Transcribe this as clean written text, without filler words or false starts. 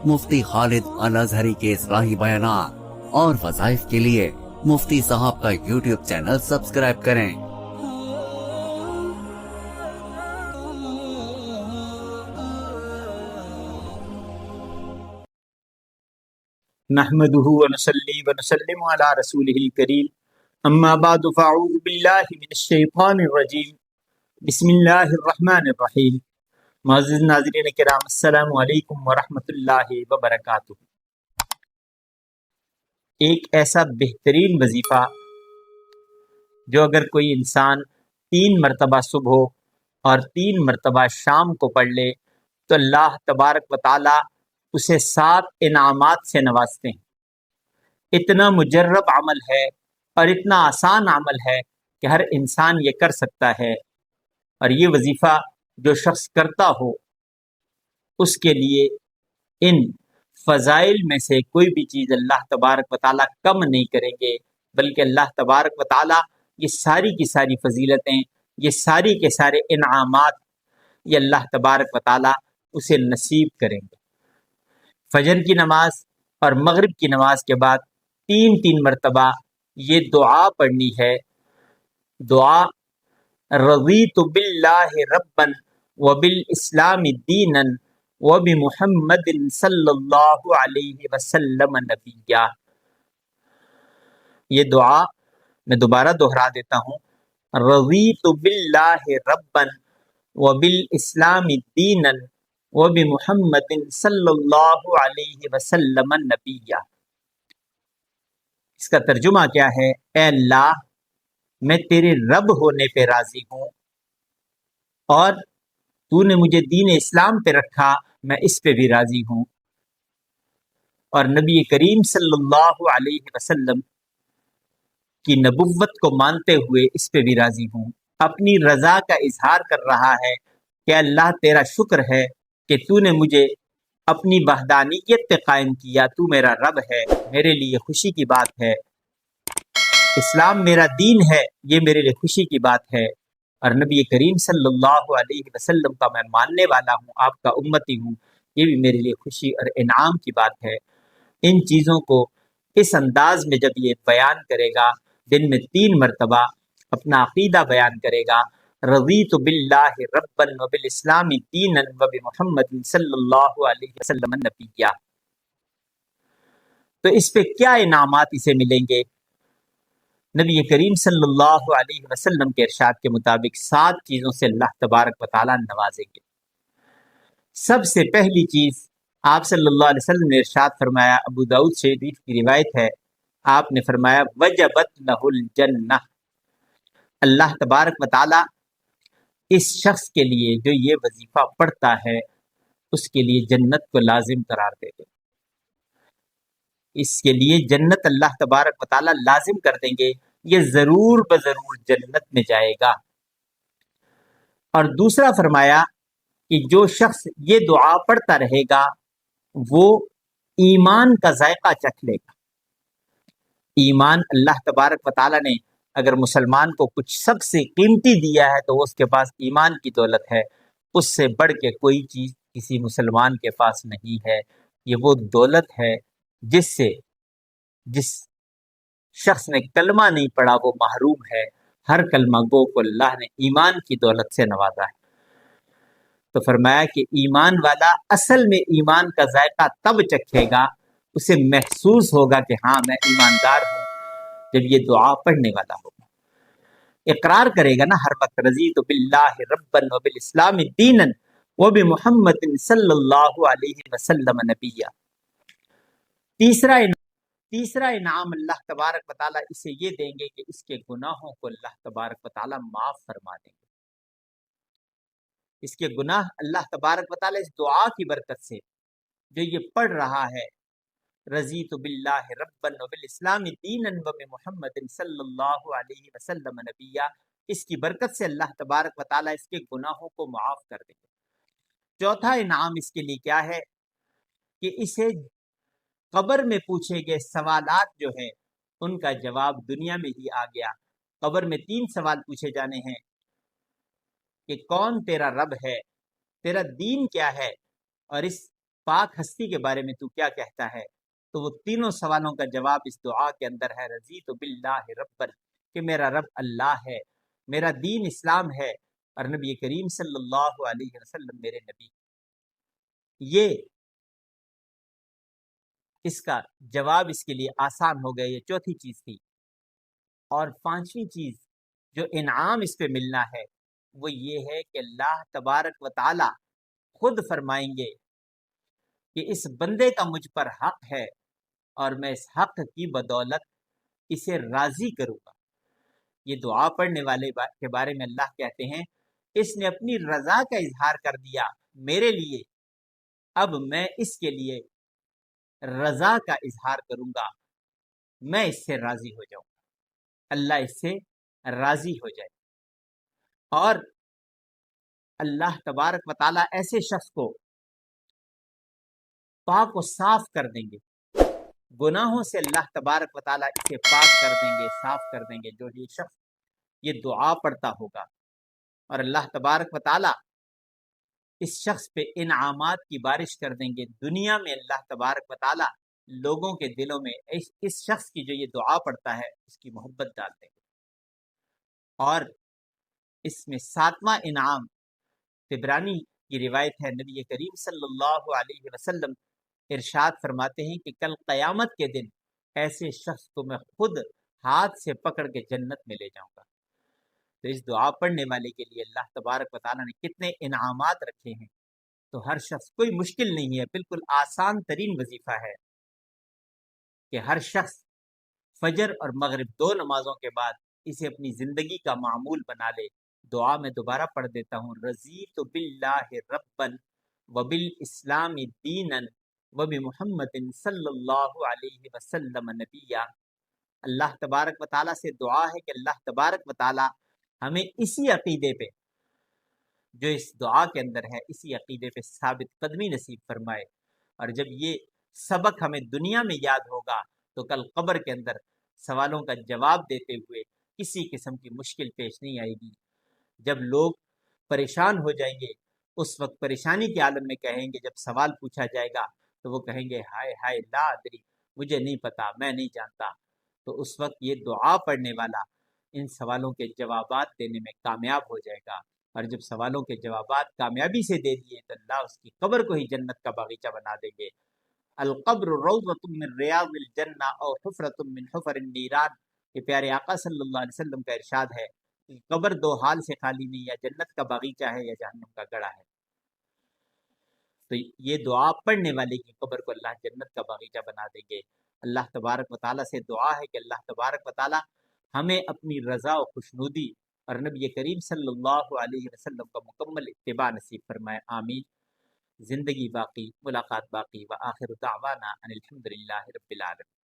मुफ्ती खालिद अल अजहरी के इस्लाही बयानात और वज़ाइफ के लिए मुफ्ती साहब का यूट्यूब चैनल सब्सक्राइब करें। नहमदुहु व नसल्ली व नसल्लिमु अला रसूलिहिल करीम अम्मा बअदु फ़अऊज़ु बिल्लाहि मिनश शैतानिर रजीम बिस्मिल्लाहिर रहमानिर रहीम। मुअज़्ज़िज़ नाज़रीन किराम, अस्सलामु अलैकुम व रहमतुल्लाहि व बरकातुहू। एक ऐसा बेहतरीन वजीफ़ा जो अगर कोई इंसान 3 मरतबा सुबह और 3 मरतबा शाम को पढ़ ले तो अल्लाह तबारक व ताला उसे 7 इनामात से नवाजते हैं। इतना मुजर्रब अमल है और इतना आसान अमल है कि हर इंसान ये कर सकता है, और ये वजीफ़ा जो शख्स करता हो उसके लिए इन फ़ज़ाइल में से कोई भी चीज़ अल्लाह तबारक व ताला कम नहीं करेंगे, बल्कि अल्लाह तबारक व ताला ये सारी की सारी फजीलतें, ये सारी के सारे इनामात ये अल्लाह तबारक व ताला उसे नसीब करेंगे। फजर की नमाज और मगरिब की नमाज के बाद 3 मरतबा ये दुआ पढ़नी है। दुआ रज़ीतु बिल्लाहि रब्बन व बिल इस्लामी दीनन व बि मुहम्मदिन सल्लल्लाहु अलैहि वसल्लम नबिय्या। ये दुआ मैं दोबारा दोहरा देता हूँ। रज़ीतु बिल्लाहि रब्बन व बिल इस्लामी दीनन व बि मुहम्मदिन सल्लल्लाहु अलैहि वसल्लम नबिय्या। इसका तर्जुमा क्या है? ए अल्लाह, मैं तेरे रब होने पे राजी हूँ और तूने मुझे दीन इस्लाम पे रखा, मैं इस पे भी राजी हूँ, और नबी करीम सल्लल्लाहु अलैहि वसल्लम की नबुव्वत को मानते हुए इस पे भी राजी हूँ। अपनी रजा का इजहार कर रहा है कि अल्लाह तेरा शुक्र है कि तूने मुझे अपनी वहदानियत पे कायम किया, तू मेरा रब है, मेरे लिए खुशी की बात है। इस्लाम मेरा दीन है, ये मेरे लिए खुशी की बात है, और नबी करीम सल्लल्लाहु अलैहि वसल्लम का मैं मानने वाला हूँ, आपका उम्मती हूँ, ये भी मेरे लिए खुशी और इनाम की बात है। इन चीज़ों को इस अंदाज में जब ये बयान करेगा, दिन में 3 मरतबा अपना अकीदा बयान करेगा, रज़ीतु बिल्लाहि रब्बन व बिल इस्लामी दीनन व बि मुहम्मदिन सल्लल्लाहु अलैहि वसल्लम नबिय्या, तो इस पे क्या इनामात इसे मिलेंगे? नबी करीम सल्लल्लाहु अलैहि वसल्लम के इरशाद के मुताबिक 7 चीज़ों से अल्लाह तबारक व तआला नवाजेंगे। सबसे पहली चीज़, आप सल्लल्लाहु अलैहि वसल्लम ने इरशाद फरमाया, अबू दाऊद शरीफ की रिवायत है, आपने फरमाया वजबत लहुल जन्नह, अल्लाह तबारक व तआला इस शख्स के लिए जो ये वजीफा पढ़ता है उसके लिए जन्नत को लाजिम करार देंगे। इसके लिए जन्नत अल्लाह तबारक व तआला लाजिम कर देंगे, ये जरूर बजरूर जन्नत में जाएगा। और दूसरा फरमाया कि जो शख्स ये दुआ पढ़ता रहेगा वो ईमान का जायका चख लेगा। ईमान अल्लाह तबारक व तआला ने अगर मुसलमान को कुछ सबसे कीमती दिया है तो उसके पास ईमान की दौलत है, उससे बढ़ के कोई चीज़ किसी मुसलमान के पास नहीं है। ये वो दौलत है जिससे जिस शख्स ने कलमा नहीं पढ़ा वो महरूम है। हर कलमा गो को अल्लाह ने ईमान की दौलत से नवाजा है। तो फरमाया कि ईमान वाला असल में ईमान का जायका तब चखेगा, उसे महसूस होगा कि हाँ मैं ईमानदार हूँ, जब ये दुआ पढ़ने वाला होगा। इकरार करेगा ना हर वक्त, रज़ीतु बिल्लाहि रब्बन व बिल इस्लामी दीनन व बि मुहम्मदिन सल्लल्लाहु अलैहि वसल्लम नबिय्या। तीसरा इनाम अल्लाह तबारक व तआला इसे ये देंगे कि इसके गुनाहों को अल्लाह तबारक व तआला माफ फरमा देंगे। इसके गुनाह अल्लाह तबारक व तआला इस दुआ की बरकत से जो ये पढ़ रहा है, रज़ीतु बिल्लाहि रब्बन व बिल इस्लामी दीनन व बि मुहम्मदिन सल्लल्लाहु अलैहि वसल्लम नबिय्या, इसकी बरकत से अल्लाह तबारक व तआला इसके गुनाहों को माफ कर देंगे। चौथा इनाम इसके लिए क्या है कि इसे कब्र में पूछे गए सवालात जो हैं उनका जवाब दुनिया में ही आ गया। कब्र में 3 सवाल पूछे जाने हैं कि कौन तेरा रब है, तेरा दीन क्या है, और इस پاک ہستی کے بارے میں تو کیا کہتا ہے؟ تو وہ تینوں سوالوں کا جواب اس دعا کے اندر ہے، رضیت باللہ ربًا، کہ میرا رب اللہ ہے، میرا دین اسلام ہے، اور نبی کریم صلی اللہ علیہ وسلم میرے نبی۔ یہ اس کا جواب اس کے لیے آسان ہو گیا، یہ چوتھی چیز تھی۔ اور پانچویں چیز جو انعام اس پہ ملنا ہے وہ یہ ہے کہ اللہ تبارک و تعالی خود فرمائیں گے کہ اس بندے کا مجھ پر حق ہے اور میں اس حق کی بدولت اسے راضی کروں گا۔ یہ دعا پڑھنے والے کے بارے میں اللہ کہتے ہیں اس نے اپنی رضا کا اظہار کر دیا میرے لیے، اب میں اس کے لیے رضا کا اظہار کروں گا، میں اس سے راضی ہو جاؤں گا، اللہ اس سے راضی ہو جائے۔ اور اللہ تبارک و تعالیٰ ایسے شخص کو پاک و صاف کر دیں گے، گناہوں سے اللہ تبارک و تعالیٰ اسے پاک کر دیں گے، صاف کر دیں گے، جو یہ شخص یہ دعا پڑھتا ہوگا۔ اور اللہ تبارک و تعالیٰ اس شخص پہ انعامات کی بارش کر دیں گے، دنیا میں اللہ تبارک و تعالیٰ لوگوں کے دلوں میں اس شخص کی جو یہ دعا پڑھتا ہے اس کی محبت ڈال دیں گے۔ اور اس میں ساتواں انعام طبرانی کی روایت ہے، نبی کریم صلی اللہ علیہ وسلم ارشاد فرماتے ہیں کہ کل قیامت کے دن ایسے شخص کو میں خود ہاتھ سے پکڑ کے جنت میں لے جاؤں گا۔ تو اس دعا پڑھنے والے کے لیے اللہ تبارک و تعالیٰ نے کتنے انعامات رکھے ہیں، تو ہر شخص، کوئی مشکل نہیں ہے، بالکل آسان ترین وظیفہ ہے کہ ہر شخص فجر اور مغرب دو نمازوں کے بعد اسے اپنی زندگی کا معمول بنا لے۔ دعا میں دوبارہ پڑھ دیتا ہوں، رضیت باللہ ربًا وبالاسلام دینا وبمحمد صلی اللہ علیہ وسلم نبیا۔ اللہ تبارک و تعالیٰ سے دعا ہے کہ اللہ تبارک و تعالیٰ ہمیں اسی عقیدے پہ جو اس دعا کے اندر ہے، اسی عقیدے پہ ثابت قدمی نصیب فرمائے۔ اور جب یہ سبق ہمیں دنیا میں یاد ہوگا تو کل قبر کے اندر سوالوں کا جواب دیتے ہوئے کسی قسم کی مشکل پیش نہیں آئے گی۔ جب لوگ پریشان ہو جائیں گے اس وقت پریشانی کے عالم میں کہیں گے، جب سوال پوچھا جائے گا تو وہ کہیں گے ہائے ہائے لا ادری، مجھے نہیں پتا، میں نہیں جانتا۔ تو اس وقت یہ دعا پڑھنے والا ان سوالوں کے جوابات دینے میں کامیاب ہو جائے گا، اور جب سوالوں کے جوابات کامیابی سے دے دیے تو اللہ اس کی قبر کو ہی جنت کا باغیچہ بنا دیں گے۔ القبر روضۃ من ریاض الجنہ او حفرۃ من حفر النیران، یہ پیارے آقا صلی اللہ علیہ وسلم کا ارشاد ہے کہ قبر دو حال سے خالی نہیں، یا جنت کا باغیچہ ہے یا جہنم کا گڑھا ہے۔ تو یہ دعا پڑھنے والے کی قبر کو اللہ جنت کا باغیچہ بنا دیں گے۔ اللہ تبارک و تعالیٰ سے دعا ہے کہ اللہ تبارک و تعالیٰ ہمیں اپنی رضا و خوشنودی اور نبی کریم صلی اللہ علیہ وسلم کا مکمل اتباع نصیب فرمائے، آمین۔ زندگی باقی، ملاقات باقی، وآخر دعوانا ان الحمد للہ رب العالمین۔